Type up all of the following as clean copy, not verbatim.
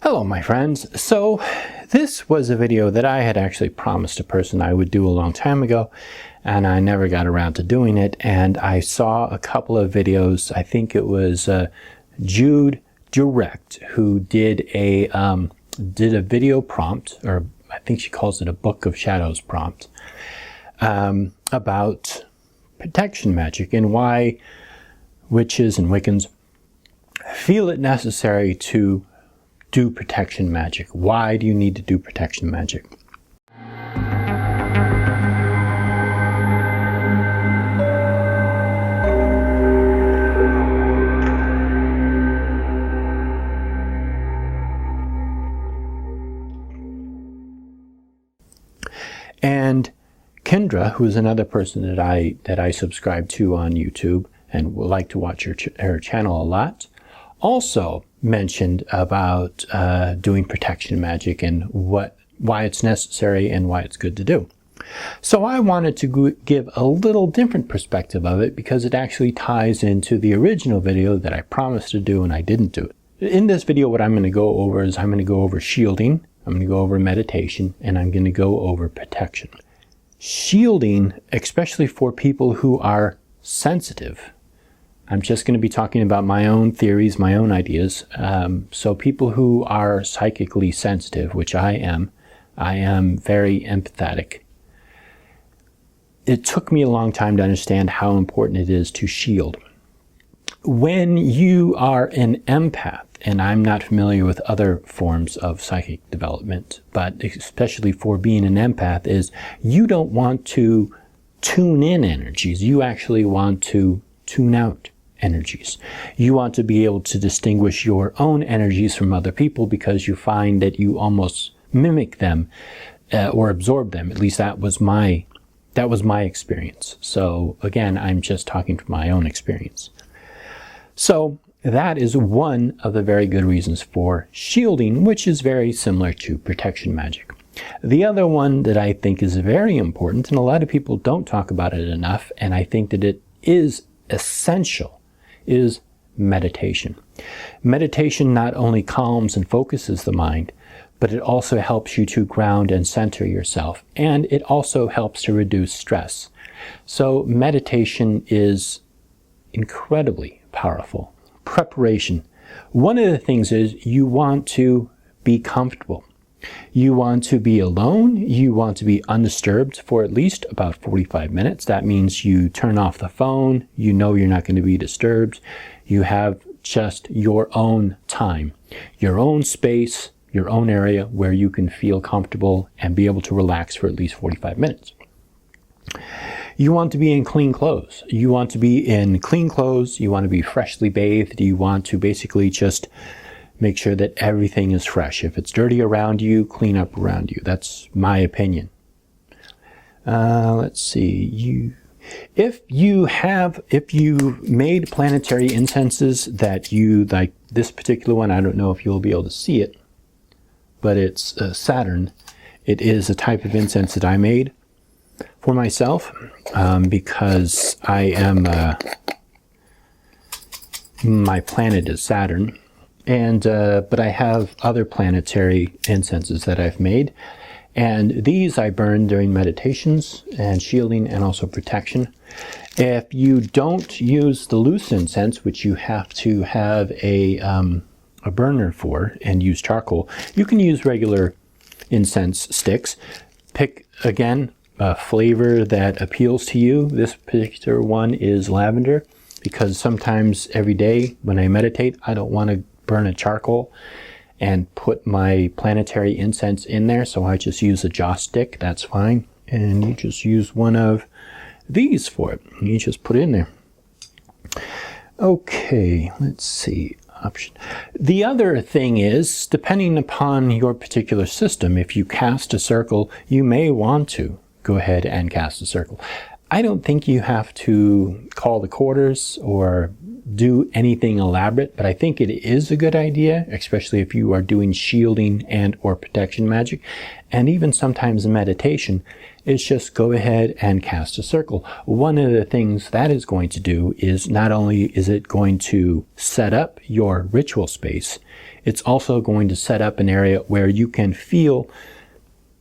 Hello my friends. So this was a video that I had actually promised a person I would do a long time ago, and I never got around to doing it. And I saw a couple of videos. I think it was Jude Direct who did a video prompt, or I think she calls it a Book of Shadows prompt, about protection magic and why witches and Wiccans feel it necessary to do protection magic. Why do you need to do protection magic? And Kendra, who is another person that I subscribe to on YouTube and would like to watch her channel a lot, also mentioned about doing protection magic and why it's necessary and why it's good to do. So I wanted to give a little different perspective of it because it actually ties into the original video that I promised to do and I didn't do it. In this video, what I'm going to go over is I'm going to go over shielding, I'm going to go over meditation, and I'm going to go over protection. Shielding, especially for people who are sensitive. I'm just going to be talking about my own theories, my own ideas. So people who are psychically sensitive, which I am very empathetic. It took me a long time to understand how important it is to shield. When you are an empath, and I'm not familiar with other forms of psychic development, but especially for being an empath, is you don't want to tune in energies. You actually want to tune out energies. You want to be able to distinguish your own energies from other people because you find that you almost mimic them or absorb them. At least that was my experience. So again, I'm just talking from my own experience. So that is one of the very good reasons for shielding, which is very similar to protection magic. The other one that I think is very important, and a lot of people don't talk about it enough, and I think that it is essential, is meditation. Meditation not only calms and focuses the mind, but it also helps you to ground and center yourself, and it also helps to reduce stress. So meditation is incredibly powerful. Preparation. One of the things is you want to be comfortable. You want to be alone. You want to be undisturbed for at least about 45 minutes. That means you turn off the phone. You know you're not going to be disturbed. You have just your own time, your own space, your own area where you can feel comfortable and be able to relax for at least 45 minutes. You want to be in clean clothes. You want to be in clean clothes. You want to be freshly bathed. You want to basically just make sure that everything is fresh. If it's dirty around you, clean up around you. That's my opinion. Let's see. If you made planetary incenses that you like, this particular one, I don't know if you'll be able to see it, but it's Saturn. It is a type of incense that I made for myself because I am my planet is Saturn. And but I have other planetary incenses that I've made, and these I burn during meditations and shielding and also protection. If you don't use the loose incense, which you have to have a burner for and use charcoal, you can use regular incense sticks. Pick again a flavor that appeals to you. This particular one is lavender because sometimes every day when I meditate, I don't want to burn a charcoal and put my planetary incense in there, so I just use a joss stick. That's fine, and you just use one of these for it. You just put it in there. Okay, let's see. Option. The other thing is, depending upon your particular system, if you cast a circle, you may want to go ahead and cast a circle. I don't think you have to call the quarters or do anything elaborate, but I think it is a good idea, especially if you are doing shielding and or protection magic, and even sometimes in meditation, is just go ahead and cast a circle. One of the things that is going to do is not only is it going to set up your ritual space, It's also going to set up an area where you can feel,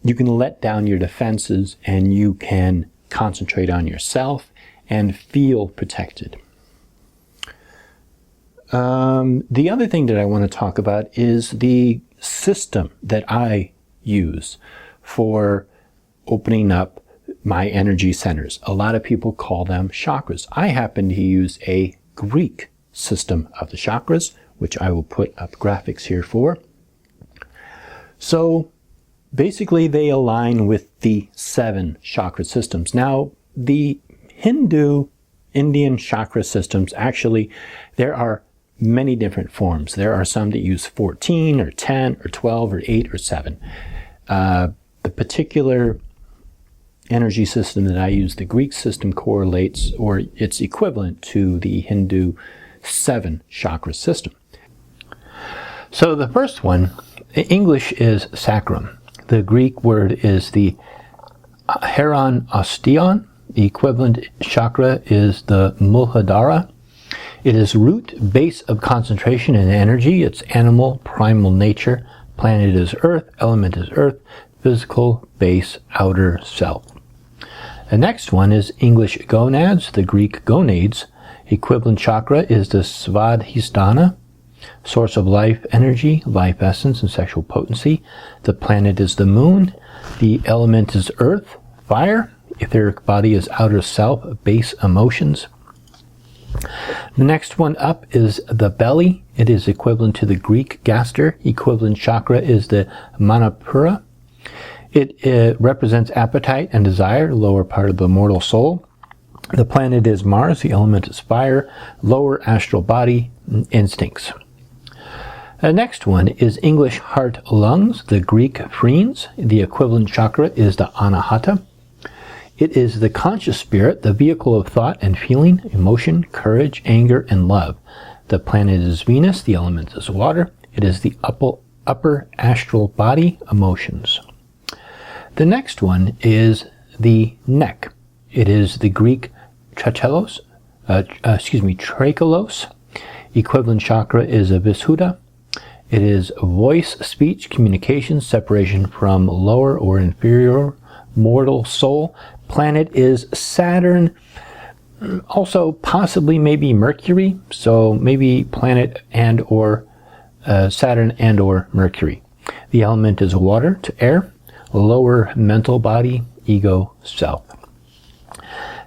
you can let down your defenses and you can concentrate on yourself and feel protected. The other thing that I want to talk about is the system that I use for opening up my energy centers. A lot of people call them chakras. I happen to use a Greek system of the chakras, which I will put up graphics here for. So basically they align with the 7 chakra systems. Now, the Hindu Indian chakra systems, actually, there are many different forms. There are some that use 14 or 10 or 12 or 8 or 7. The particular energy system that I use, the Greek system, correlates, or it's equivalent to the Hindu 7 chakra system. So the first one, in English, is sacrum. The Greek word is the heron ostion. The equivalent chakra is the muladhara. It is root, base of concentration and energy. It's animal, primal nature. Planet is earth, element is earth, physical, base, outer self. The next one is English gonads, the Greek gonades. Equivalent chakra is the svadhisthana, source of life energy, life essence, and sexual potency. The planet is the moon. The element is earth, fire. Etheric body is outer self, base emotions. The next one up is the belly. It is equivalent to the Greek gaster. Equivalent chakra is the manipura. It represents appetite and desire, lower part of the mortal soul. The planet is Mars. The element is fire, lower astral body, instincts. The next one is English heart lungs, the Greek phrens. The equivalent chakra is the anahata. It is the conscious spirit, the vehicle of thought and feeling, emotion, courage, anger, and love. The planet is Venus. The element is water. It is the upper astral body, emotions. The next one is the neck. It is the Greek trachelos. Equivalent chakra is a Vishuddha. It is voice, speech, communication, separation from lower or inferior mortal soul. Planet is Saturn, also possibly maybe Mercury, so maybe planet and or Saturn and or Mercury. The element is water to air, lower mental body, ego, self.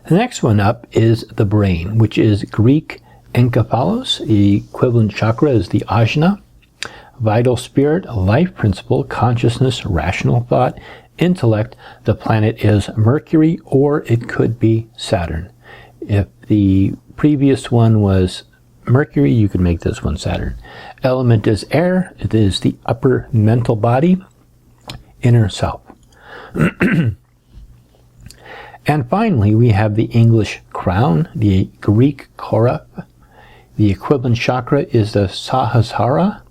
The next one up is the brain, which is Greek encephalos. The equivalent chakra is the ajna. Vital spirit, life principle, consciousness, rational thought, intellect. The planet is Mercury, or it could be Saturn. If the previous one was Mercury, you could make this one Saturn. Element is air. It is the upper mental body, inner self. And finally, we have the English crown, the Greek korap. The equivalent chakra is the Sahasrara,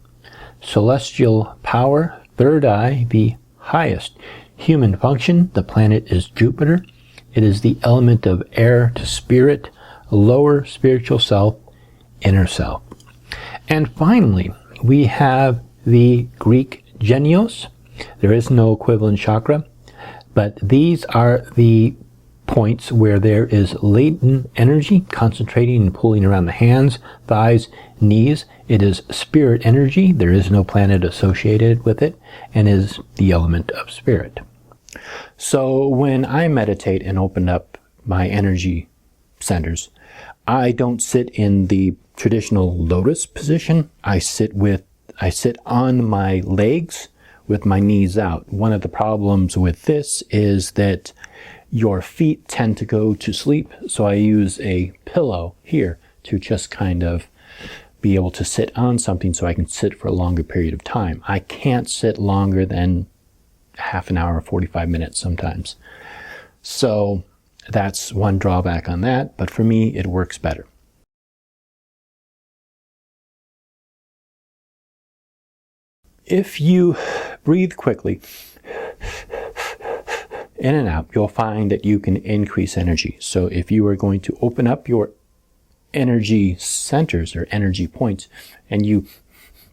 celestial power, third eye, the highest human function. The planet is Jupiter. It is the element of air to spirit, lower spiritual self, inner self. And finally, we have the Greek genios. There is no equivalent chakra, but these are the points where there is latent energy concentrating and pulling around the hands, thighs, knees. It is spirit energy. There is no planet associated with it, and is the element of spirit. So when I meditate and open up my energy centers, I don't sit in the traditional lotus position. I sit on my legs with my knees out. One of the problems with this is that your feet tend to go to sleep, so I use a pillow here to just kind of be able to sit on something so I can sit for a longer period of time. I can't sit longer than half an hour or 45 minutes sometimes. So that's one drawback on that, but for me it works better. If you breathe quickly in and out, you'll find that you can increase energy. So if you are going to open up your energy centers or energy points and you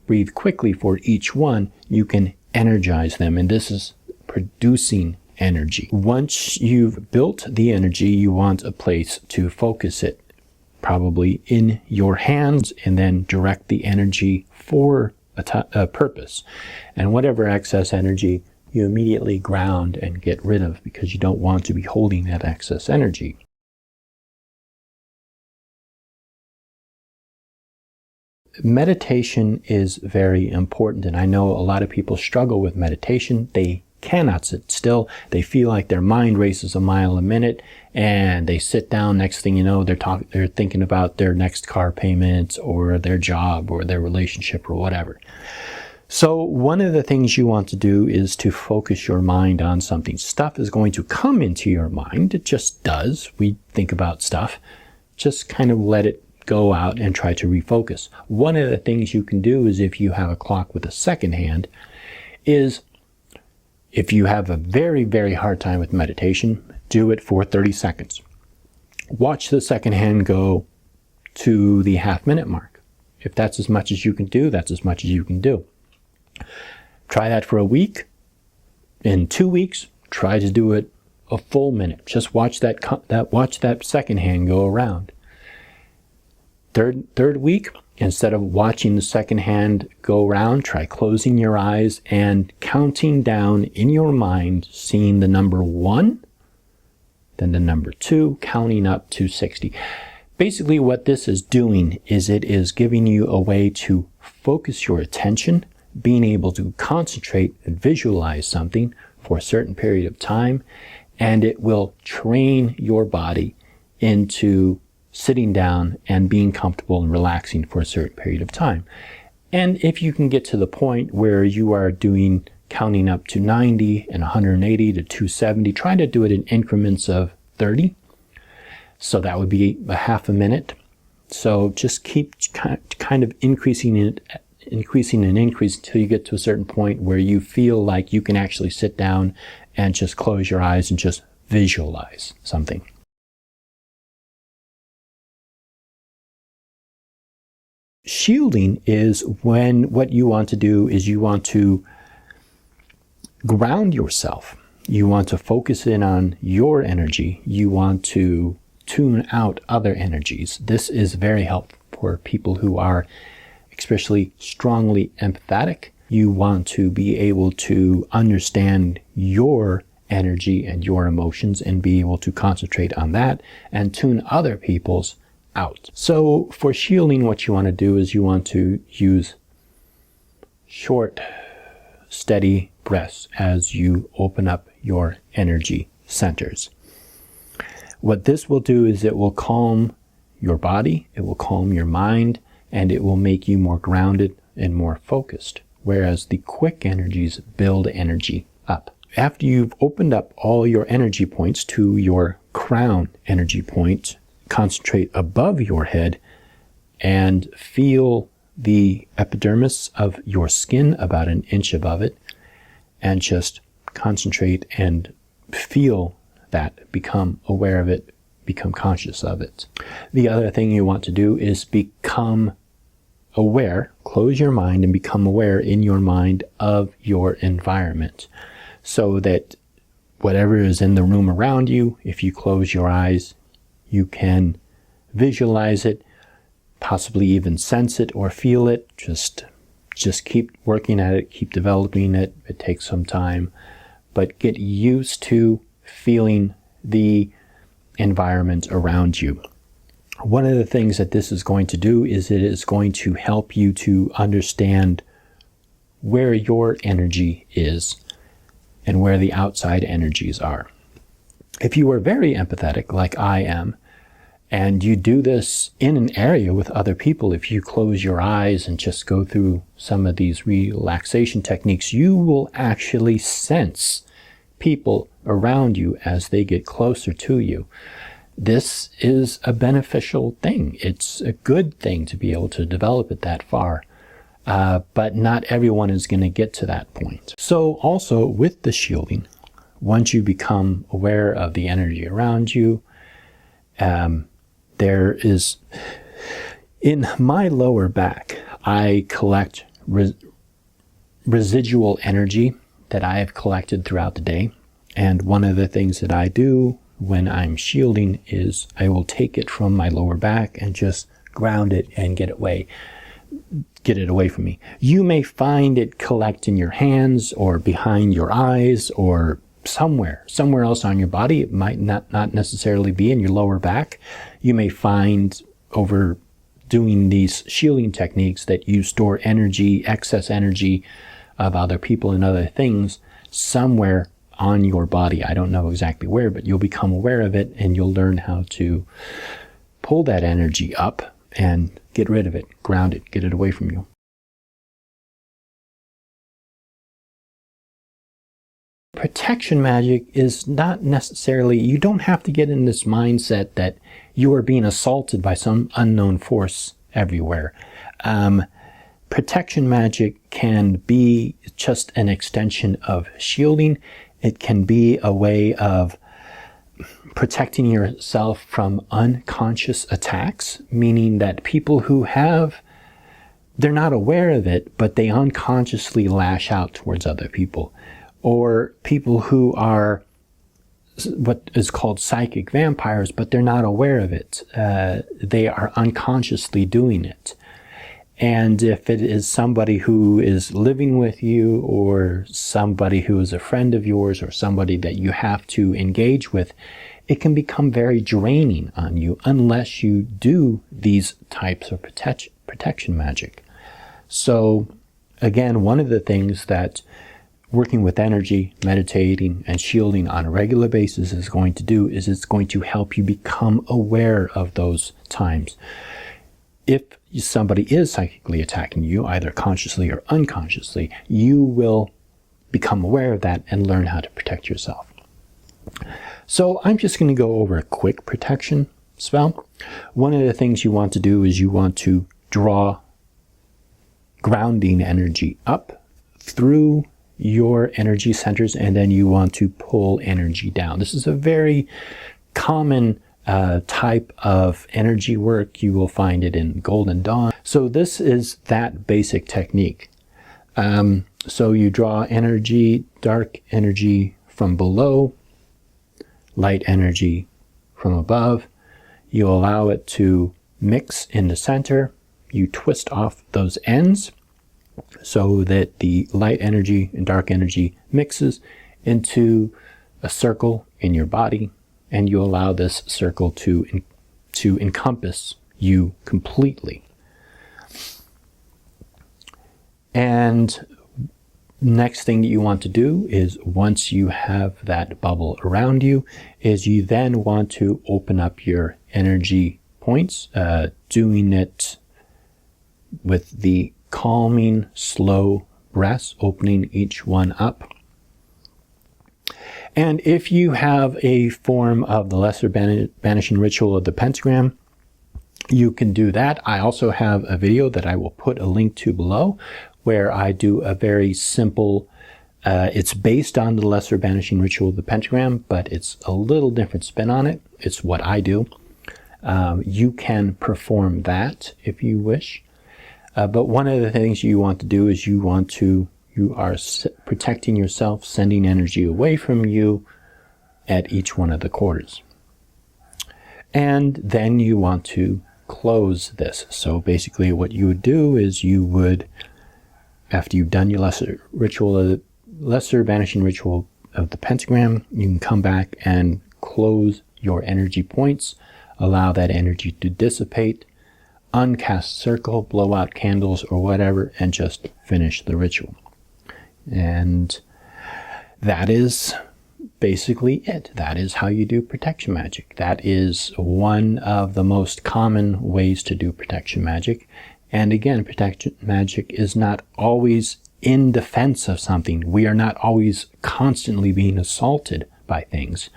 breathe quickly for each one, you can energize them. And this is producing energy. Once you've built the energy, you want a place to focus it, probably in your hands, and then direct the energy for a purpose. And whatever excess energy, you immediately ground and get rid of, because you don't want to be holding that excess energy. Meditation is very important, and I know a lot of people struggle with meditation. They cannot sit still. They feel like their mind races a mile a minute, and they sit down. Next thing you know, they're thinking about their next car payment or their job or their relationship or whatever. So one of the things you want to do is to focus your mind on something. Stuff is going to come into your mind. It just does. We think about stuff. Just kind of let it go out and try to refocus. One of the things you can do is, if you have a clock with a second hand, is if you have a very, very hard time with meditation, do it for 30 seconds. Watch the second hand go to the half-minute mark. If that's as much as you can do, that's as much as you can do. Try that for a week. In 2 weeks, try to do it a full minute. Just watch that second hand go around. Third week, instead of watching the second hand go around, try closing your eyes and counting down in your mind, seeing the number 1, then the number 2, counting up to 60. Basically, what this is doing is it is giving you a way to focus your attention, being able to concentrate and visualize something for a certain period of time, and it will train your body into sitting down and being comfortable and relaxing for a certain period of time. And if you can get to the point where you are counting up to 90 and 180 to 270, try to do it in increments of 30. So that would be a half a minute. So just keep kind of increasing and increasing until you get to a certain point where you feel like you can actually sit down and just close your eyes and just visualize something. Shielding is when what you want to do is you want to ground yourself. You want to focus in on your energy. You want to tune out other energies. This is very helpful for people who are especially strongly empathetic. You want to be able to understand your energy and your emotions and be able to concentrate on that and tune other people's out. So for shielding, what you want to do is you want to use short, steady breaths as you open up your energy centers. What this will do is it will calm your body, it will calm your mind, and it will make you more grounded and more focused, whereas the quick energies build energy up. After you've opened up all your energy points to your crown energy point, concentrate above your head and feel the epidermis of your skin about an inch above it, and just concentrate and feel that, become aware of it, become conscious of it. The other thing you want to do is become aware, close your mind and become aware in your mind of your environment, so that whatever is in the room around you, if you close your eyes, you can visualize it, possibly even sense it or feel it. Just keep working at it, keep developing it. It takes some time, but get used to feeling the environment around you. One of the things that this is going to do is it is going to help you to understand where your energy is and where the outside energies are. If you are very empathetic, like I am, and you do this in an area with other people, if you close your eyes and just go through some of these relaxation techniques, you will actually sense people around you as they get closer to you. This is a beneficial thing. It's a good thing to be able to develop it that far. But not everyone is going to get to that point. So also with the shielding, once you become aware of the energy around you, there is, in my lower back, I collect residual energy that I have collected throughout the day. And one of the things that I do when I'm shielding is I will take it from my lower back and just ground it and get it away from me. You may find it collect in your hands or behind your eyes or somewhere else on your body. It might not necessarily be in your lower back. You may find over doing these shielding techniques that you store energy, excess energy of other people and other things somewhere on your body. I don't know exactly where, but you'll become aware of it and you'll learn how to pull that energy up and get rid of it, ground it, get it away from you. Protection magic is not necessarily, you don't have to get in this mindset that you are being assaulted by some unknown force everywhere. Protection magic can be just an extension of shielding. It can be a way of protecting yourself from unconscious attacks, meaning that people who they're not aware of it, but they unconsciously lash out towards other people. Or people who are what is called psychic vampires, but they're not aware of it. They are unconsciously doing it. And if it is somebody who is living with you or somebody who is a friend of yours or somebody that you have to engage with, it can become very draining on you unless you do these types of protection magic. So again, one of the things that working with energy, meditating, and shielding on a regular basis is going to do is it's going to help you become aware of those times. If somebody is psychically attacking you, either consciously or unconsciously, you will become aware of that and learn how to protect yourself. So I'm just going to go over a quick protection spell. One of the things you want to do is you want to draw grounding energy up through your energy centers, and then you want to pull energy down. This is a very common type of energy work. You will find it in Golden Dawn. So this is that basic technique. So you draw energy, dark energy from below, light energy from above. You allow it to mix in the center. You twist off those ends so that the light energy and dark energy mixes into a circle in your body, and you allow this circle to encompass you completely. And next thing that you want to do is, once you have that bubble around you, is you then want to open up your energy points, doing it with the calming, slow breaths, opening each one up. And if you have a form of the lesser banishing ritual of the pentagram, you can do that. I also have a video that I will put a link to below where I do a very simple, it's based on the lesser banishing ritual of the pentagram, but it's a little different spin on it. It's what I do. You can perform that if you wish. But one of the things you want to do is you are protecting yourself, sending energy away from you at each one of the quarters. And then you want to close this. So basically what you would do is you would, after you've done your lesser banishing ritual of the pentagram, you can come back and close your energy points, allow that energy to dissipate, uncast circle, blow out candles or whatever, and just finish the ritual. And that is basically it. That is how you do protection magic. That is one of the most common ways to do protection magic. And again, protection magic is not always in defense of something. We are not always constantly being assaulted by things.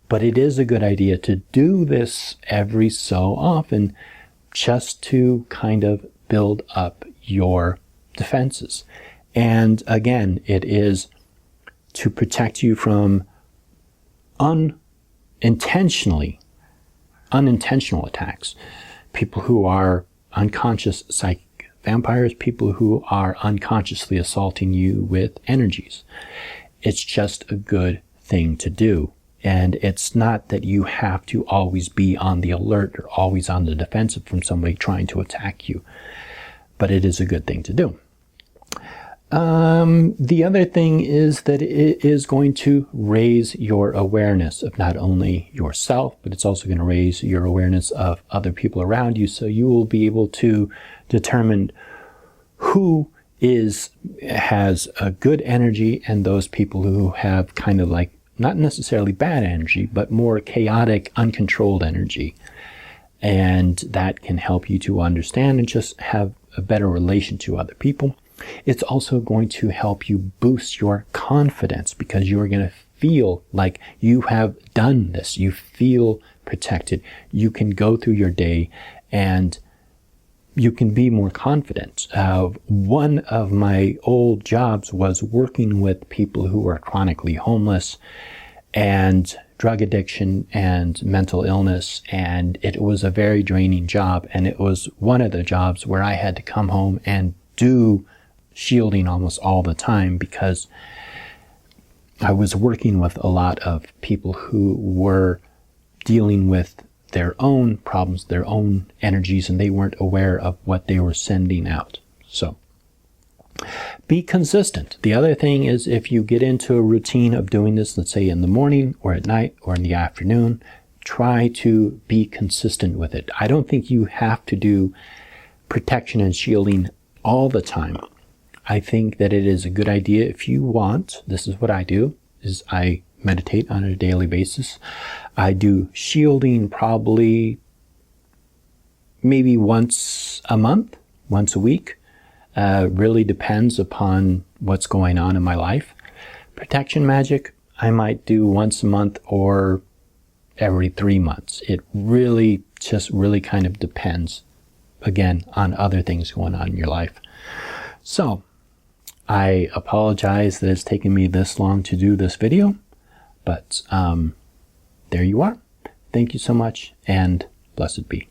But it is a good idea to do this every so often, just to kind of build up your defenses. And again, it is to protect you from unintentional attacks. People who are unconscious psychic vampires, people who are unconsciously assaulting you with energies. It's just a good thing to do. And it's not that you have to always be on the alert or always on the defensive from somebody trying to attack you. But it is a good thing to do. The other thing is that it is going to raise your awareness of not only yourself, but it's also going to raise your awareness of other people around you. So you will be able to determine who has a good energy and those people who have kind of like not necessarily bad energy, but more chaotic, uncontrolled energy. And that can help you to understand and just have a better relation to other people. It's also going to help you boost your confidence because you're going to feel like you have done this. You feel protected. You can go through your day and you can be more confident. One of my old jobs was working with people who were chronically homeless and drug addiction and mental illness, and it was a very draining job, and it was one of the jobs where I had to come home and do shielding almost all the time because I was working with a lot of people who were dealing with their own problems, their own energies, and they weren't aware of what they were sending out. So be consistent. The other thing is if you get into a routine of doing this, let's say in the morning or at night or in the afternoon, try to be consistent with it. I don't think you have to do protection and shielding all the time. I think that it is a good idea if you want. This is what I do, is I meditate on a daily basis. I do shielding probably maybe once a month, once a week. Really depends upon what's going on in my life. Protection magic, I might do once a month or every 3 months. It really kind of depends, again, on other things going on in your life. So, I apologize that it's taken me this long to do this video, but there you are. Thank you so much, and blessed be.